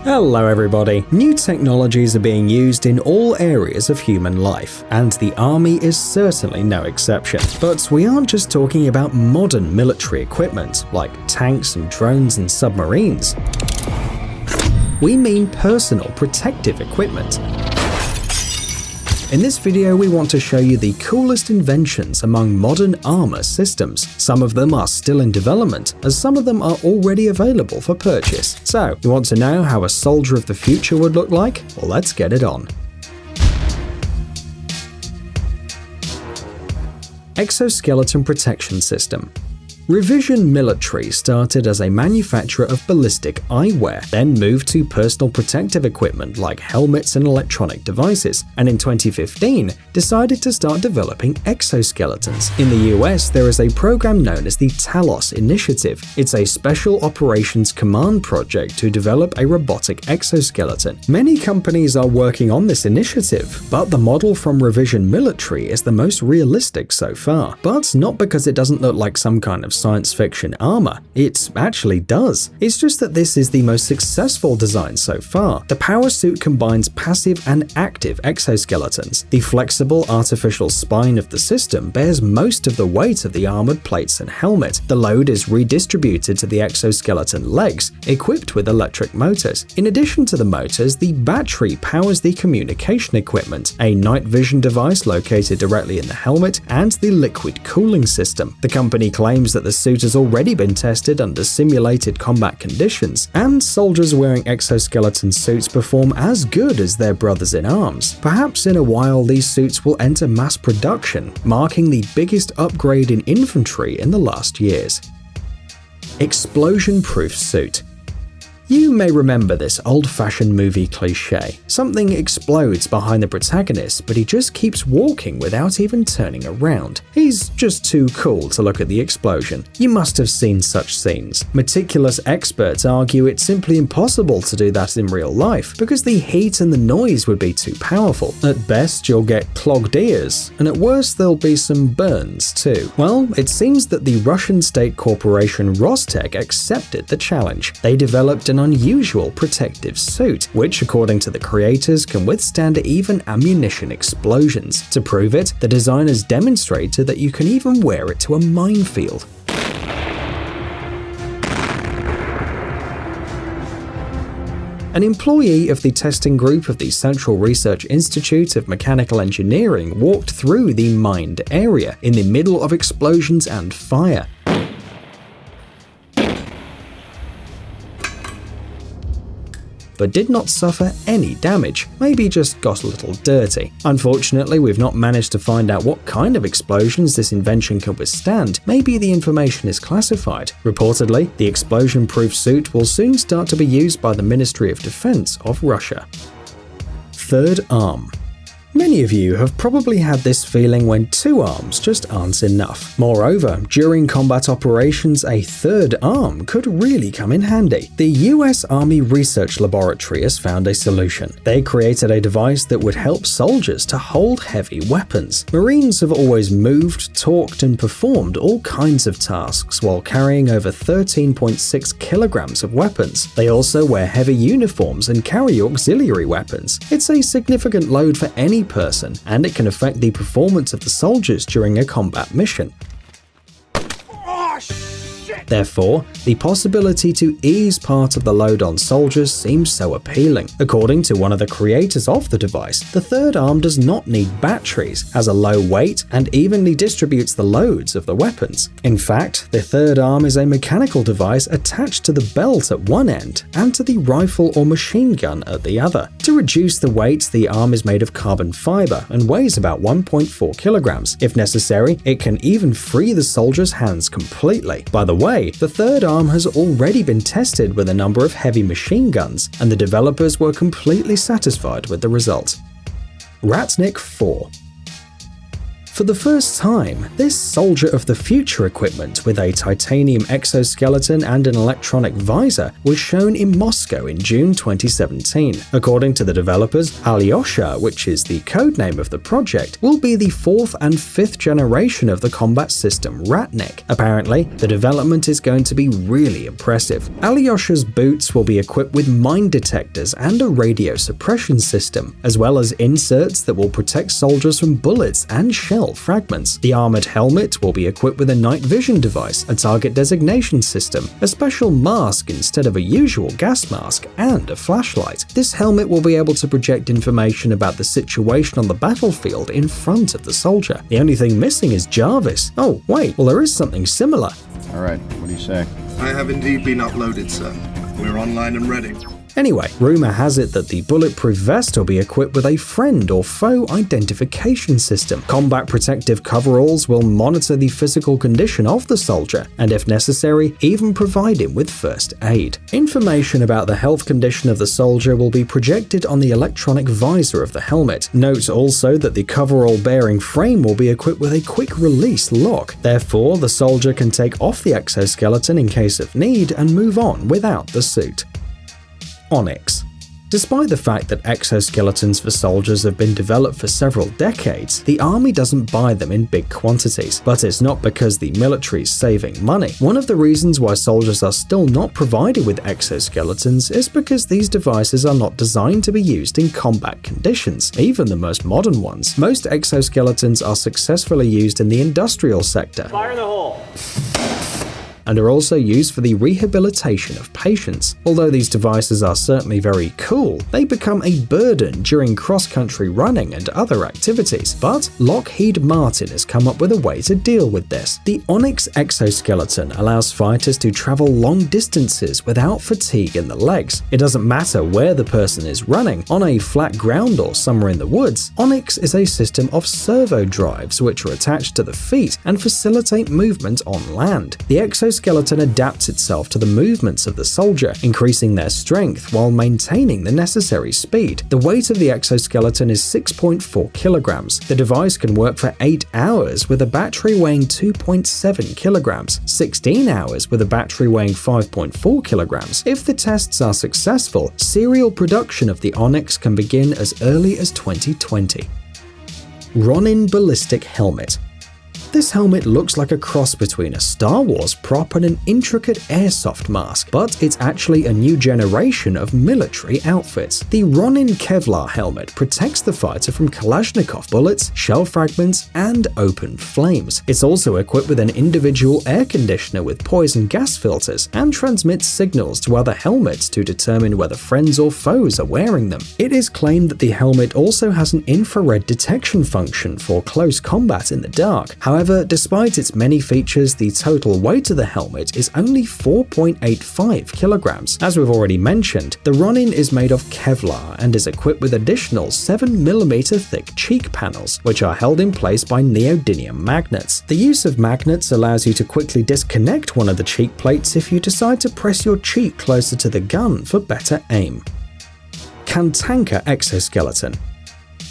Hello everybody! New technologies are being used in all areas of human life, and the army is certainly no exception. But we aren't just talking about modern military equipment, like tanks and drones and submarines. We mean personal protective equipment. In this video, we want to show you the coolest inventions among modern armor systems. Some of them are still in development, as some of them are already available for purchase. So, you want to know how a soldier of the future would look like? Well, let's get it on. Exoskeleton Protection System. Revision Military started as a manufacturer of ballistic eyewear, then moved to personal protective equipment like helmets and electronic devices, and in 2015 decided to start developing exoskeletons. In the US, there is a program known as the Talos Initiative. It's a special operations command project to develop a robotic exoskeleton. Many companies are working on this initiative, but the model from Revision Military is the most realistic so far. But not because it doesn't look like some kind of science fiction armor. It actually does. It's just that this is the most successful design so far. The power suit combines passive and active exoskeletons. The flexible artificial spine of the system bears most of the weight of the armored plates and helmet. The load is redistributed to the exoskeleton legs, equipped with electric motors. In addition to the motors, the battery powers the communication equipment, a night vision device located directly in the helmet, and the liquid cooling system. The company claims that the suit has already been tested under simulated combat conditions, and soldiers wearing exoskeleton suits perform as good as their brothers in arms. Perhaps in a while these suits will enter mass production, marking the biggest upgrade in infantry in the last years. Explosion-proof suit. You may remember this old-fashioned movie cliché. Something explodes behind the protagonist, but he just keeps walking without even turning around. He's just too cool to look at the explosion. You must have seen such scenes. Meticulous experts argue it's simply impossible to do that in real life, because the heat and the noise would be too powerful. At best, you'll get clogged ears, and at worst there'll be some burns too. Well, it seems that the Russian state corporation Rostec accepted the challenge. They developed an unusual protective suit, which according to the creators can withstand even ammunition explosions. To prove it, the designers demonstrated that you can even wear it to a minefield. An employee of the testing group of the Central Research Institute of Mechanical Engineering walked through the mined area in the middle of explosions and fire. But did not suffer any damage, maybe just got a little dirty. Unfortunately, we've not managed to find out what kind of explosions this invention can withstand. Maybe the information is classified. Reportedly, the explosion-proof suit will soon start to be used by the Ministry of Defense of Russia. Third arm. Many of you have probably had this feeling when two arms just aren't enough. Moreover, during combat operations, a third arm could really come in handy. The US Army Research Laboratory has found a solution. They created a device that would help soldiers to hold heavy weapons. Marines have always moved, talked, and performed all kinds of tasks while carrying over 13.6 kilograms of weapons. They also wear heavy uniforms and carry auxiliary weapons. It's a significant load for any person, and it can affect the performance of the soldiers during a combat mission. Therefore, the possibility to ease part of the load on soldiers seems so appealing. According to one of the creators of the device, the third arm does not need batteries, has a low weight, and evenly distributes the loads of the weapons. In fact, the third arm is a mechanical device attached to the belt at one end and to the rifle or machine gun at the other. To reduce the weight, the arm is made of carbon fiber and weighs about 1.4 kilograms. If necessary, it can even free the soldier's hands completely. By the way, the third arm has already been tested with a number of heavy machine guns, and the developers were completely satisfied with the result. Ratnik 4. For the first time, this Soldier of the Future equipment with a titanium exoskeleton and an electronic visor was shown in Moscow in June 2017. According to the developers, Alyosha, which is the codename of the project, will be the 4th and 5th generation of the combat system Ratnik. Apparently, the development is going to be really impressive. Alyosha's boots will be equipped with mine detectors and a radio suppression system, as well as inserts that will protect soldiers from bullets and shell fragments. The armored helmet will be equipped with a night vision device, a target designation system, a special mask instead of a usual gas mask, and a flashlight. This helmet will be able to project information about the situation on the battlefield in front of the soldier. The only thing missing is Jarvis. Oh, wait, well there is something similar. Alright, what do you say? I have indeed been uploaded, sir. We're online and ready. Anyway, rumor has it that the bulletproof vest will be equipped with a friend or foe identification system. Combat protective coveralls will monitor the physical condition of the soldier, and if necessary, even provide him with first aid. Information about the health condition of the soldier will be projected on the electronic visor of the helmet. Note also that the coverall bearing frame will be equipped with a quick release lock. Therefore, the soldier can take off the exoskeleton in case of need and move on without the suit. Onyx. Despite the fact that exoskeletons for soldiers have been developed for several decades, the army doesn't buy them in big quantities. But it's not because the military is saving money. One of the reasons why soldiers are still not provided with exoskeletons is because these devices are not designed to be used in combat conditions, even the most modern ones. Most exoskeletons are successfully used in the industrial sector. Fire in the hole! And are also used for the rehabilitation of patients. Although these devices are certainly very cool, they become a burden during cross-country running and other activities. But Lockheed Martin has come up with a way to deal with this. The Onyx exoskeleton allows fighters to travel long distances without fatigue in the legs. It doesn't matter where the person is running, on a flat ground or somewhere in the woods. Onyx is a system of servo drives which are attached to the feet and facilitate movement on land. The exoskeleton adapts itself to the movements of the soldier, increasing their strength while maintaining the necessary speed. The weight of the exoskeleton is 6.4 kilograms. The device can work for 8 hours with a battery weighing 2.7 kilograms, 16 hours with a battery weighing 5.4 kilograms. If the tests are successful, serial production of the Onyx can begin as early as 2020. Ronin Ballistic Helmet. This helmet looks like a cross between a Star Wars prop and an intricate airsoft mask, but it's actually a new generation of military outfits. The Ronin Kevlar helmet protects the fighter from Kalashnikov bullets, shell fragments, and open flames. It's also equipped with an individual air conditioner with poison gas filters and transmits signals to other helmets to determine whether friends or foes are wearing them. It is claimed that the helmet also has an infrared detection function for close combat in the dark. However, despite its many features, the total weight of the helmet is only 4.85 kilograms. As we've already mentioned, the Ronin is made of Kevlar and is equipped with additional 7mm thick cheek panels, which are held in place by neodymium magnets. The use of magnets allows you to quickly disconnect one of the cheek plates if you decide to press your cheek closer to the gun for better aim. Kantanka exoskeleton.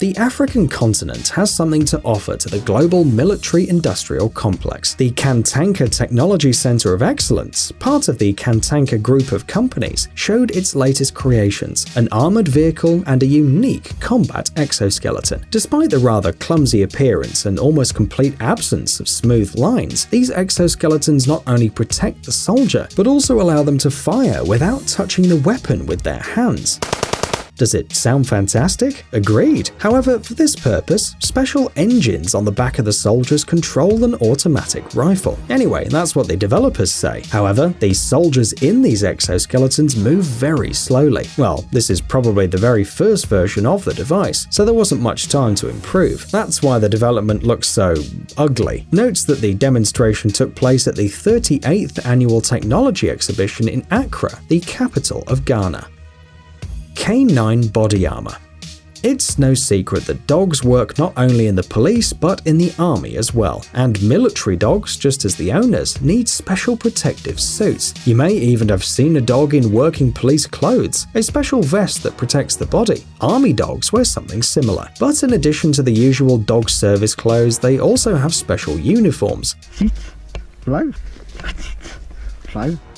The African continent has something to offer to the global military-industrial complex. The Kantanka Technology Center of Excellence, part of the Kantanka group of companies, showed its latest creations, an armored vehicle and a unique combat exoskeleton. Despite the rather clumsy appearance and almost complete absence of smooth lines, these exoskeletons not only protect the soldier, but also allow them to fire without touching the weapon with their hands. Does it sound fantastic? Agreed. However, for this purpose, special engines on the back of the soldiers control an automatic rifle. Anyway, that's what the developers say. However, the soldiers in these exoskeletons move very slowly. Well, this is probably the very first version of the device, so there wasn't much time to improve. That's why the development looks so ugly. Notes that the demonstration took place at the 38th Annual Technology Exhibition in Accra, the capital of Ghana. K9 body armor. It's no secret that dogs work not only in the police but in the army as well, and military dogs, just as the owners, need special protective suits. You may even have seen a dog in working police clothes, a special vest that protects the body. Army dogs wear something similar, but in addition to the usual dog service clothes, they also have special uniforms.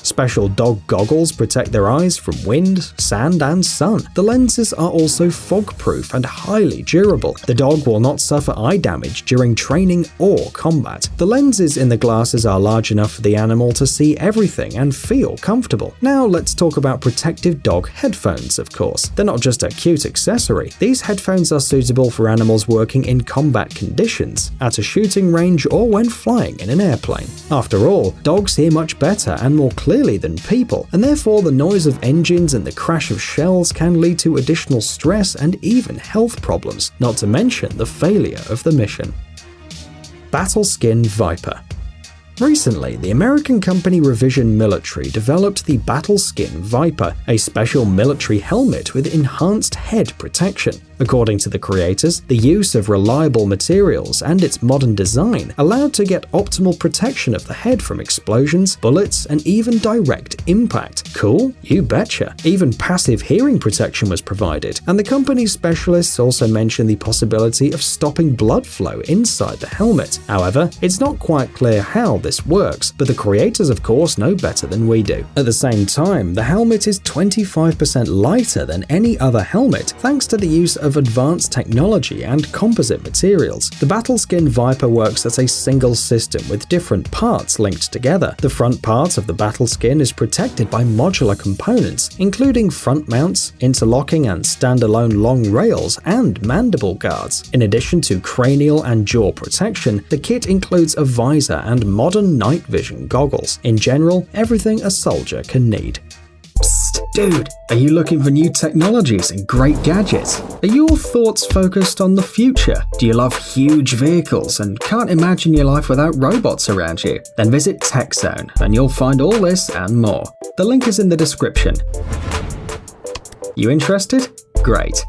Special dog goggles protect their eyes from wind, sand, and sun. The lenses are also fog-proof and highly durable. The dog will not suffer eye damage during training or combat. The lenses in the glasses are large enough for the animal to see everything and feel comfortable. Now let's talk about protective dog headphones, of course. They're not just a cute accessory. These headphones are suitable for animals working in combat conditions, at a shooting range, or when flying in an airplane. After all, dogs hear much better and more clearly than people, and therefore the noise of engines and the crash of shells can lead to additional stress and even health problems, not to mention the failure of the mission. Battle Skin Viper. Recently, the American company Revision Military developed the Battle Skin Viper, a special military helmet with enhanced head protection. According to the creators, the use of reliable materials and its modern design allowed to get optimal protection of the head from explosions, bullets, and even direct impact. Cool? You betcha. Even passive hearing protection was provided, and the company's specialists also mentioned the possibility of stopping blood flow inside the helmet. However, it's not quite clear how this works, but the creators of course know better than we do. At the same time, the helmet is 25% lighter than any other helmet thanks to the use of advanced technology and composite materials. The Battle Skin Viper works as a single system with different parts linked together. The front part of the Battle Skin is protected by modular components, including front mounts, interlocking and standalone long rails, and mandible guards. In addition to cranial and jaw protection, the kit includes a visor and modern night vision goggles. In general, everything a soldier can need. Psst, dude, are you looking for new technologies and great gadgets? Are your thoughts focused on the future? Do you love huge vehicles and can't imagine your life without robots around you? Then visit TechZone and you'll find all this and more. The link is in the description. You interested? Great.